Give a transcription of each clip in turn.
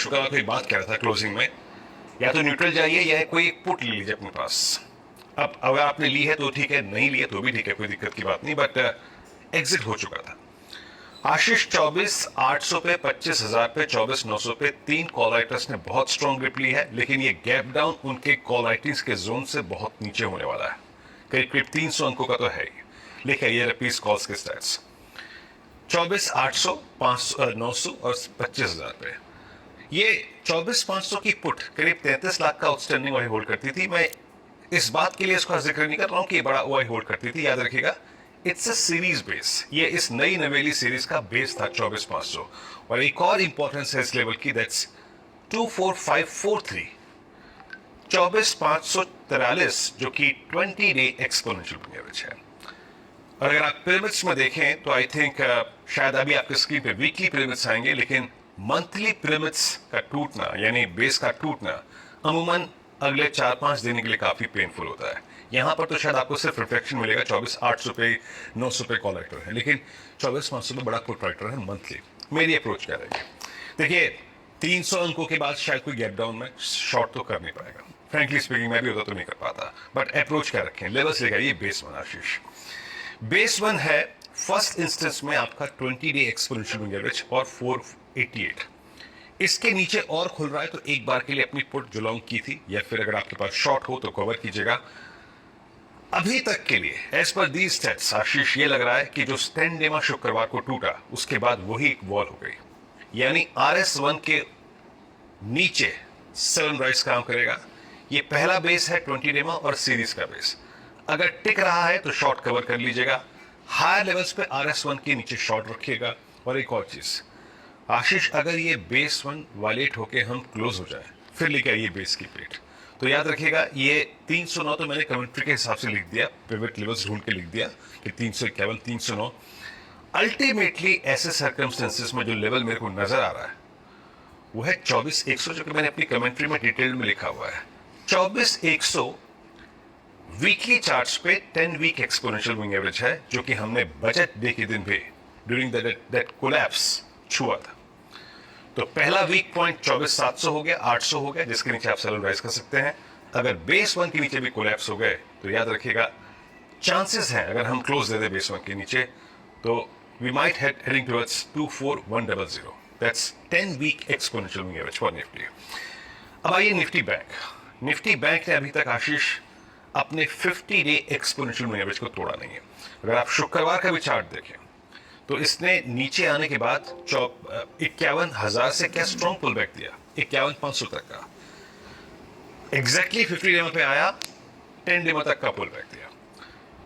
शुक्रवार को एक बात कह रहा था क्लोजिंग में, या तो न्यूट्रल जाइए या कोई एक पुट ले लीजिए अपने पास। अब अगर आपने ली है तो ठीक है, नहीं ली है तो भी ठीक है, कोई दिक्कत की बात नहीं, बट एग्जिट हो चुका था। आशीष 24,800 पे, 25,000 पे, 24,900 पे 3 कॉल राइटर्स ने बहुत स्ट्रॉन्ग ग्रिप ली है, लेकिन ये गैप डाउन उनके कॉल राइटिंग्स के जोन से बहुत नीचे होने वाला है। करीब करीब 300 अंकों का तो है ही। लिखा ये रपीस कॉल्स के स्टैट्स 24,800, 500, 900 और 25,000 पे। ये 24,500 की पुट करीब 33 लाख का आउटस्टैंडिंग ओआई होल्ड करती थी। मैं इस बात के लिए इसका जिक्र नहीं कर रहा हूं कि ये बड़ा ओआई होल्ड करती थी, याद रखिएगा इट्स अ सीरीज बेस। ये इस नई नवेली सीरीज का बेस था 24,500। और एक और इंपॉर्टेंस है इस लेवल की, दैट्स 24543, 24,543, जो कि 20 डे एक्सपोनेंशियल एवरेज है। और अगर आप पिरामिड्स में देखें तो आई थिंक शायद अभी आपके स्क्रीन पे वीकली पिरामिड्स आएंगे, लेकिन मंथली पिरामिड्स का टूटना यानी बेस का टूटना अमूमन अगले 4-5 दिन के लिए काफी पेनफुल होता है। यहां पर तो शायद आपको सिर्फ रिफ्लेक्शन मिलेगा, 24,800 पे, 900 पे कॉल राइटर है, लेकिन 24,500 पे बड़ा पुट राइटर है मंथली। मेरी अप्रोच क्या रहेगी? देखिए 300 अंकों के बाद शायद कोई गैप डाउन में शॉर्ट तो कर नहीं पाएगा, फ्रेंकली स्पीकिंग मैं भी होता तो नहीं कर पाता, बट अप्रोच क्या रखें? लेवल्स लेगा ये बेस 1 आशीष। बेस 1 है फर्स्ट इंस्टेंस में आपका 20 डे एक्सपोनेंशियल एवरेज और 488। इसके नीचे और खुल रहा है तो एक बार के लिए अपनी पुट जो लॉन्ग की थी, या फिर अगर आपके पास शॉर्ट हो तो कवर कीजिएगा। अभी तक के लिए एज पर दी स्टेट्स आशीष ये लग रहा है कि जो स्टैंडेमा शुक्रवार को टूटा उसके बाद वही एक वॉल हो गई, यानी RS1 के नीचे सनराइज काम करेगा। ये पहला बेस है 20 डेमा और सीरीज का बेस। अगर टिक रहा है तो शॉर्ट कवर कर लीजिएगा, हायर लेवल्स पे RS1 के नीचे शॉर्ट रखिएगा। और एक और चीज आशीष, अगर ये बेस 1 वालेट होके हम क्लोज हो जाए फिर लेके आइए बेस की पेट, तो याद रखिएगा ये 309 तो मैंने कमेंट्री के हिसाब से लिख दिया, पिवट लेवल्स ढूंढ के लिख दिया कि 351, 309। अल्टीमेटली ऐसे सर्कमस्टेंसेस में जो लेवल मेरे को नजर आ रहा है वो है 24,100, जो कि मैंने अपनी कमेंट्री में डिटेल में लिखा हुआ है। 24,100 वीकली चार्ट्स पे 10 वीक एक्सपोनेंशियल मूविंग एवरेज है, जो कि हमने बजट डे के दिन भी ड्यूरिंग दैट कोलैप्स छुआ था। तो पहला वीक पॉइंट 24,700 हो गया, 800 हो गया, जिसके नीचे आप सेल राइज कर सकते हैं। अगर बेस 1 के नीचे भी कोलैप्स हो गए तो याद रखिएगा चांसेस हैं अगर हम क्लोज दे दे बेस 1 के नीचे तो we might heading towards 24,100। That's 10 week exponential moving average for Nifty. अब आइए निफ्टी बैंक। निफ्टी बैंक ने अभी तक आशीष अपने 50 डे एक्सपोनेंशियल मूविंग एवरेज को तोड़ा नहीं है। अगर आप शुक्रवार का भी चार्ट देखें तो इसने नीचे आने के बाद 51,000 से क्या स्ट्रॉन्ग पुल बैक दिया, 51,500 तक का एग्जैक्टली 50 डेमा पे आया, 10 डेमा तक का पुल बैक दिया।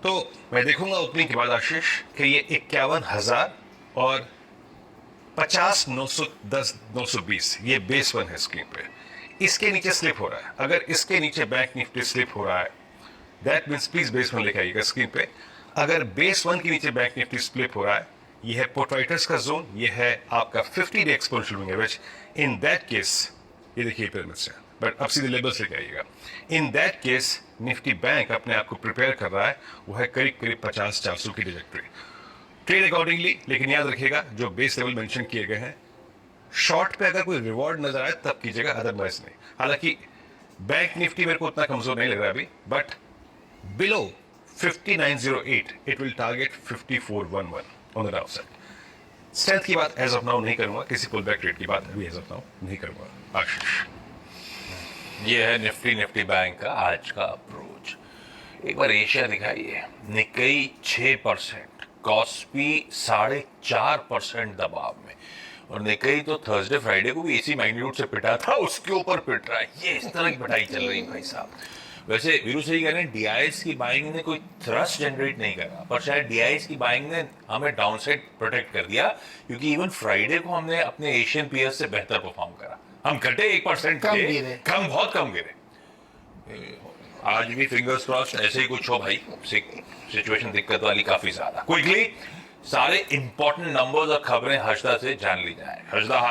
तो मैं देखूंगा ओपनिंग के बाद आशीष कि ये 51,000 और 50,910, 920 ये बेस 1 है स्क्रीन पे, इसके नीचे स्लिप हो रहा है। अगर इसके नीचे बैंक निफ्टी स्लिप हो रहा है दैट मीन्स प्लीज बेस 1 लेके आइएगा स्क्रीन पे। अगर बेस 1 के नीचे बैंक निफ्टी स्लिप हो रहा है, ये है पुट राइटर्स का जोन, ये है आपका 50 day exponential moving average. In that case ये देखिए पिरामिड्स है, बट अब सीधे लेबल्स लेके आइएगा। In that case Nifty bank अपने आप को प्रिपेयर कर रहा है, वो है करीब करीब 50-400 की ट्रैजेक्टरी, ट्रेड अकॉर्डिंगली। लेकिन याद रखिएगा जो बेस लेवल मेंशन किए गए हैं, शॉर्ट पे अगर कोई रिवॉर्ड नजर आए तब कीजिएगा, अदरवाइज नहीं। हालांकि बैंक निफ्टी मेरे को उतना कमजोर नहीं लग रहा अभी, but below 5908 it will target 5411 on the downside. Strength की बात एज ऑफ नाउ नहीं करूंगा, किसी पुल बैक रेट की बात अभी एज ऑफ नाउ नहीं करूंगा। आशीष, ये है निफ्टी बैंक का आज का अप्रोच। एक बार एशिया दिखाइए, निक्केई 6%, कॉस्पी 4.5% दबाव में, और निक्केई तो थर्सडे फ्राइडे को भी इसी मैग्नीट्यूड से पिटा था, उसके ऊपर पिट रहा है। ये इस तरह की पिटाई चल रही है भाई साहब। वैसे वीरू सही कह रहे हैं, डीआईएस की बाइंग ने कोई थ्रस्ट जनरेट नहीं करा, पर शायद डीआईएस की बाइंग ने हमें डाउनसाइड प्रोटेक्ट कर दिया, क्योंकि इवन फ्राइडे को हमने अपने एशियन पीयर्स से बेहतर परफॉर्म करा। हम घटे 1% कम, बहुत कम गिरे। आज भी फिंगर्स क्रॉस्ड ऐसे ही कुछ हो भाई, सिचुएशन दिक्कत वाली काफी ज्यादा। क्विकली सारे इंपॉर्टेंट नंबर्स और खबरें हर्षदा से जान ली जाए। हर्षदा, हाय।